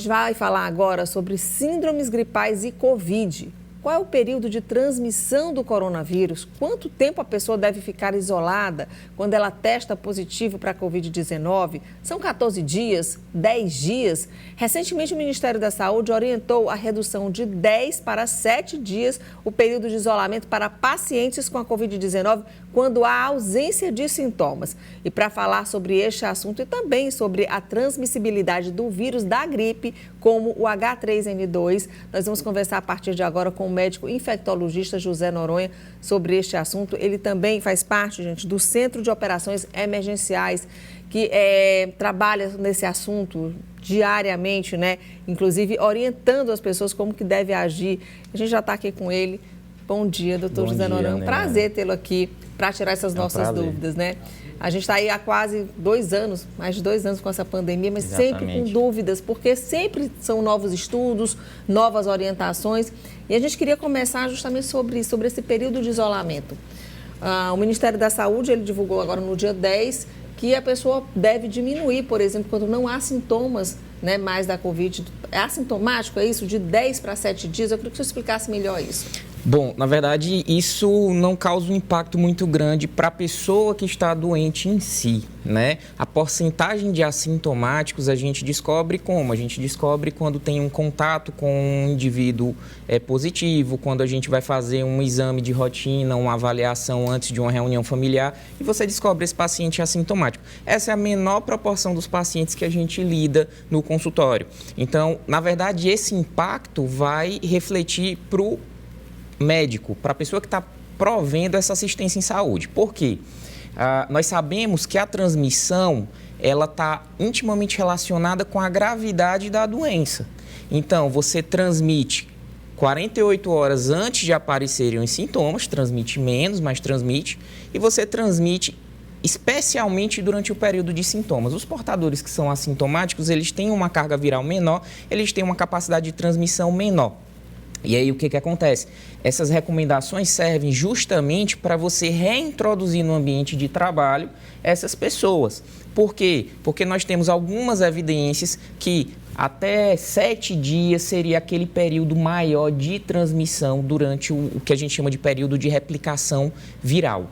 gente vai falar agora sobre síndromes gripais e Covid. Qual é o período de transmissão do coronavírus? Quanto tempo a pessoa deve ficar isolada quando ela testa positivo para a Covid-19? São 14 dias? 10 dias? Recentemente, o Ministério da Saúde orientou a redução de 10 para 7 dias o período de isolamento para pacientes com a Covid-19 quando há ausência de sintomas. E para falar sobre este assunto e também sobre a transmissibilidade do vírus da gripe, como o H3N2, nós vamos conversar a partir de agora com o médico infectologista José Noronha sobre este assunto. Ele também faz parte, gente, do Centro de Operações Emergenciais, que trabalha nesse assunto diariamente, né? Inclusive orientando as pessoas como que deve agir. A gente já está aqui com ele. Bom dia, doutor José Noronha. Prazer tê-lo aqui para tirar essas nossas dúvidas, né? A gente está aí há quase 2 anos, mais de 2 anos com essa pandemia, mas sempre com dúvidas, porque sempre são novos estudos, novas orientações. E a gente queria começar justamente sobre esse período de isolamento. O Ministério da Saúde, ele divulgou agora no dia 10 que a pessoa deve diminuir, por exemplo, quando não há sintomas, né, mais da Covid. É assintomático, é isso? De 10 para 7 dias? Eu queria que você explicasse melhor isso. Bom, na verdade, isso não causa um impacto muito grande para a pessoa que está doente em si, né? A porcentagem de assintomáticos a gente descobre como? A gente descobre quando tem um contato com um indivíduo positivo, quando a gente vai fazer um exame de rotina, uma avaliação antes de uma reunião familiar e você descobre esse paciente assintomático. Essa é a menor proporção dos pacientes que a gente lida no consultório. Então, na verdade, esse impacto vai refletir para o médico, para a pessoa que está provendo essa assistência em saúde. Por quê? Nós sabemos que a transmissão ela está intimamente relacionada com a gravidade da doença. Então, você transmite 48 horas antes de aparecerem os sintomas, transmite menos, mas transmite, e você transmite especialmente durante o período de sintomas. Os portadores que são assintomáticos, eles têm uma carga viral menor, eles têm uma capacidade de transmissão menor. E aí o que acontece? Essas recomendações servem justamente para você reintroduzir no ambiente de trabalho essas pessoas. Por quê? Porque nós temos algumas evidências que até 7 dias seria aquele período maior de transmissão durante o que a gente chama de período de replicação viral.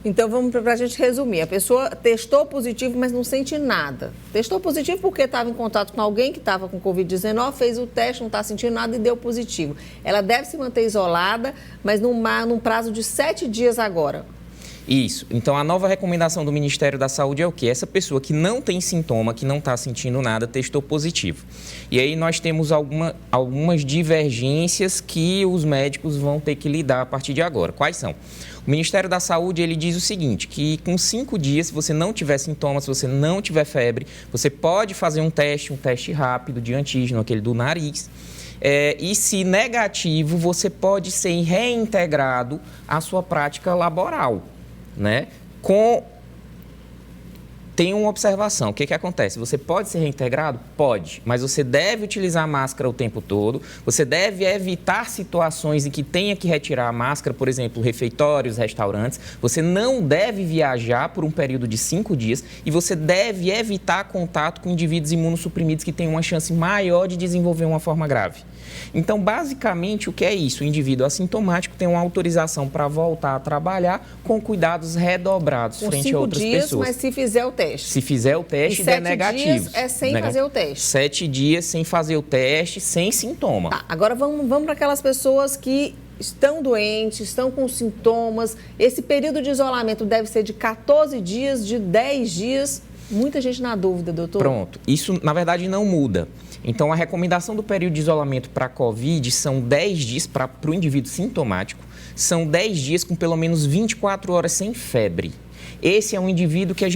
Então, vamos para a gente resumir. A pessoa testou positivo, mas não sente nada. Testou positivo porque estava em contato com alguém que estava com Covid-19, fez o teste, não está sentindo nada e deu positivo. Ela deve se manter isolada, mas num prazo de 7 dias agora. Isso. Então, a nova recomendação do Ministério da Saúde é o quê? Essa pessoa que não tem sintoma, que não está sentindo nada, testou positivo. E aí nós temos algumas divergências que os médicos vão ter que lidar a partir de agora. Quais são? O Ministério da Saúde, ele diz o seguinte, que com 5 dias, se você não tiver sintomas, se você não tiver febre, você pode fazer um teste rápido de antígeno, aquele do nariz. E se negativo, você pode ser reintegrado à sua prática laboral, né? Tem uma observação. O que acontece? Você pode ser reintegrado? Pode, mas você deve utilizar a máscara o tempo todo, você deve evitar situações em que tenha que retirar a máscara, por exemplo, refeitórios, restaurantes, você não deve viajar por um período de 5 dias e você deve evitar contato com indivíduos imunossuprimidos que têm uma chance maior de desenvolver uma forma grave. Então, basicamente, o que é isso? O indivíduo assintomático tem uma autorização para voltar a trabalhar com cuidados redobrados frente a outras pessoas. 5 dias, mas se fizer o teste. Se fizer o teste, der negativo. 7 dias é sem fazer o teste. 7 dias sem fazer o teste, sem sintoma. Tá, agora vamos para aquelas pessoas que estão doentes, estão com sintomas. Esse período de isolamento deve ser de 14 dias, de 10 dias. Muita gente na dúvida, doutor. Pronto. Isso, na verdade, não muda. Então, a recomendação do período de isolamento para a COVID são 10 dias para o indivíduo sintomático, são 10 dias com pelo menos 24 horas sem febre. Esse é um indivíduo que a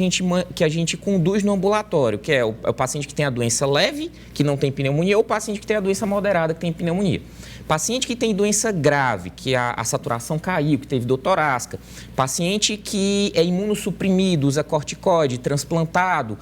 gente conduz no ambulatório, que é o paciente que tem a doença leve, que não tem pneumonia, ou o paciente que tem a doença moderada, que tem pneumonia. Paciente que tem doença grave, que a saturação caiu, que teve dor torácica. Paciente que é imunossuprimido, usa corticoide, transplantado.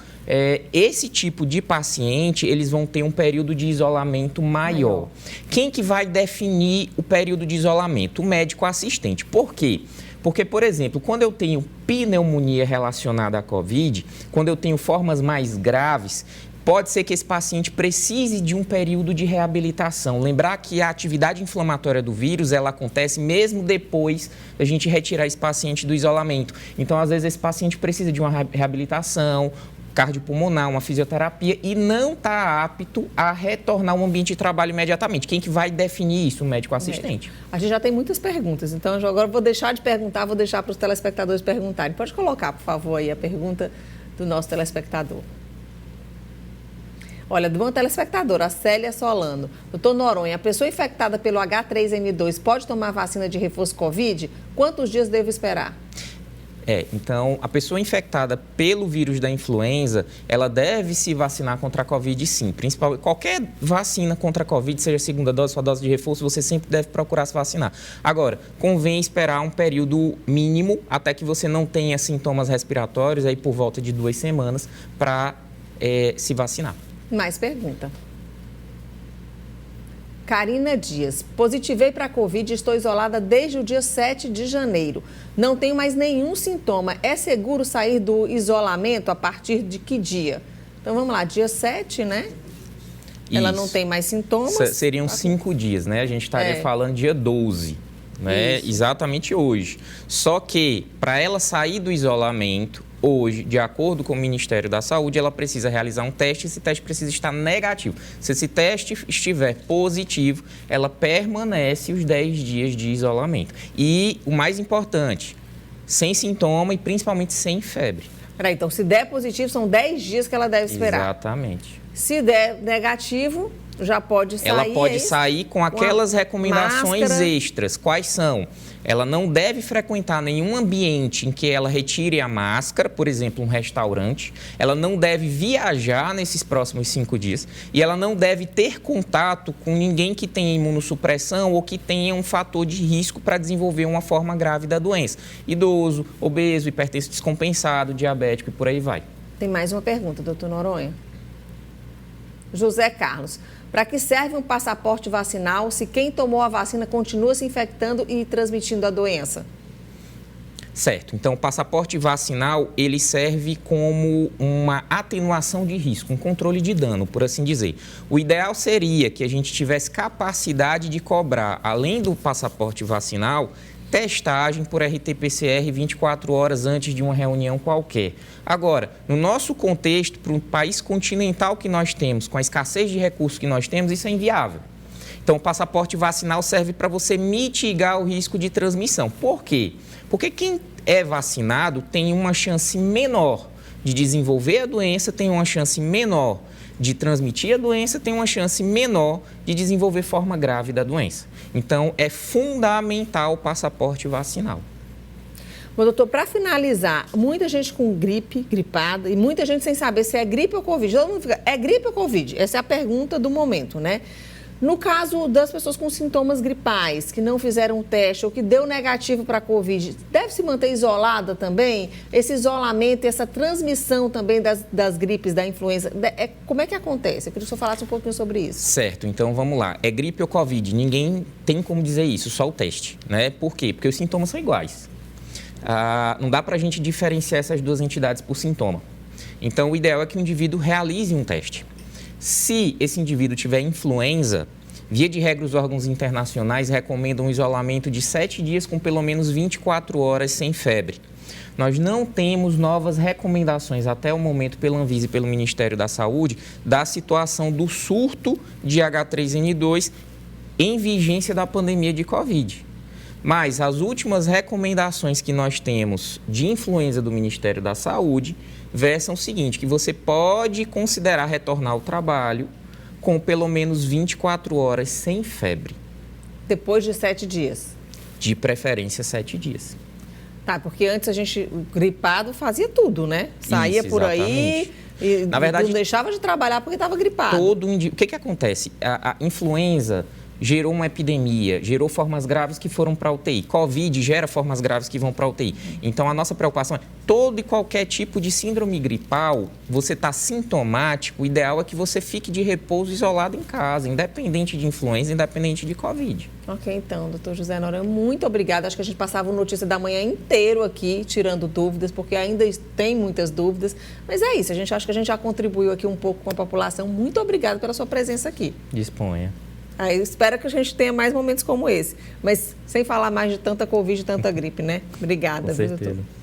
Esse tipo de paciente, eles vão ter um período de isolamento maior. Quem que vai definir o período de isolamento? O médico assistente. Por quê? Porque, por exemplo, quando eu tenho pneumonia relacionada à COVID, quando eu tenho formas mais graves, pode ser que esse paciente precise de um período de reabilitação. Lembrar que a atividade inflamatória do vírus, ela acontece mesmo depois da gente retirar esse paciente do isolamento. Então, às vezes, esse paciente precisa de uma reabilitação cardiopulmonar, uma fisioterapia e não está apto a retornar ao ambiente de trabalho imediatamente. Quem que vai definir isso? O médico assistente. A gente já tem muitas perguntas, então agora eu vou deixar de perguntar, vou deixar para os telespectadores perguntarem. Pode colocar, por favor, aí a pergunta do nosso telespectador. Olha, de uma telespectadora, a Célia Solano. Doutor Noronha, a pessoa infectada pelo H3N2 pode tomar vacina de reforço Covid? Quantos dias deve esperar? Então, a pessoa infectada pelo vírus da influenza, ela deve se vacinar contra a Covid, sim. Principalmente, qualquer vacina contra a Covid, seja a segunda dose ou a dose de reforço, você sempre deve procurar se vacinar. Agora, convém esperar um período mínimo, até que você não tenha sintomas respiratórios, aí por volta de 2 semanas, para se vacinar. Mais pergunta. Karina Dias, positivei para a Covid e estou isolada desde o dia 7 de janeiro. Não tenho mais nenhum sintoma. É seguro sair do isolamento a partir de que dia? Então vamos lá, dia 7, né? Isso. Ela não tem mais sintomas. Seriam 5 dias, né? A gente estaria falando dia 12, né? Isso. Exatamente hoje. Só que para ela sair do isolamento, hoje, de acordo com o Ministério da Saúde, ela precisa realizar um teste e esse teste precisa estar negativo. Se esse teste estiver positivo, ela permanece os 10 dias de isolamento. E o mais importante, sem sintoma e principalmente sem febre. Peraí, então se der positivo, são 10 dias que ela deve esperar. Exatamente. Se der negativo, já pode sair. Ela pode sair com aquelas recomendações máscara extras. Quais são? Ela não deve frequentar nenhum ambiente em que ela retire a máscara, por exemplo, um restaurante. Ela não deve viajar nesses próximos 5 dias. E ela não deve ter contato com ninguém que tenha imunossupressão ou que tenha um fator de risco para desenvolver uma forma grave da doença. Idoso, obeso, hipertenso descompensado, diabético e por aí vai. Tem mais uma pergunta, doutor Noronha. José Carlos, para que serve um passaporte vacinal se quem tomou a vacina continua se infectando e transmitindo a doença? Certo. Então, o passaporte vacinal, ele serve como uma atenuação de risco, um controle de dano, por assim dizer. O ideal seria que a gente tivesse capacidade de cobrar, além do passaporte vacinal, testagem por RT-PCR 24 horas antes de uma reunião qualquer. Agora, no nosso contexto, para um país continental que nós temos, com a escassez de recursos que nós temos, isso é inviável. Então, o passaporte vacinal serve para você mitigar o risco de transmissão. Por quê? Porque quem é vacinado tem uma chance menor de desenvolver a doença, tem uma chance menor de transmitir a doença, tem uma chance menor de desenvolver forma grave da doença. Então, é fundamental o passaporte vacinal. Bom, doutor, para finalizar, muita gente com gripe, gripada, e muita gente sem saber se é gripe ou Covid. Todo mundo fica, é gripe ou Covid? Essa é a pergunta do momento, né? No caso das pessoas com sintomas gripais, que não fizeram o teste ou que deu negativo para a Covid, deve se manter isolada também? Esse isolamento, essa transmissão também das gripes, da influenza, como é que acontece? Eu queria que o senhor falasse um pouquinho sobre isso. Certo, então vamos lá. É gripe ou Covid? Ninguém tem como dizer isso, só o teste, né? Por quê? Porque os sintomas são iguais. Não dá para a gente diferenciar essas duas entidades por sintoma. Então, o ideal é que o indivíduo realize um teste. Se esse indivíduo tiver influenza, via de regra, os órgãos internacionais recomendam um isolamento de 7 dias com pelo menos 24 horas sem febre. Nós não temos novas recomendações até o momento pela Anvisa e pelo Ministério da Saúde da situação do surto de H3N2 em vigência da pandemia de Covid. Mas as últimas recomendações que nós temos de influenza do Ministério da Saúde versam o seguinte, que você pode considerar retornar ao trabalho com pelo menos 24 horas sem febre. Depois de 7 dias? De preferência, 7 dias. Tá, porque antes a gente, gripado, fazia tudo, né? Saía por aí e na verdade, não deixava de trabalhar porque estava gripado. O que acontece? A influenza, gerou uma epidemia, gerou formas graves que foram para a UTI. Covid gera formas graves que vão para a UTI. Então, a nossa preocupação é todo e qualquer tipo de síndrome gripal, você está sintomático, o ideal é que você fique de repouso isolado em casa, independente de influenza, independente de Covid. Ok, então, doutor José Noronha, muito obrigada. Acho que a gente passava o Notícia da Manhã inteiro aqui, tirando dúvidas, porque ainda tem muitas dúvidas. Mas é isso, a gente acha que a gente já contribuiu aqui um pouco com a população. Muito obrigada pela sua presença aqui. Disponha. Aí eu espero que a gente tenha mais momentos como esse. Mas sem falar mais de tanta Covid e tanta gripe, né? Obrigada, Com viu, certeza. doutor?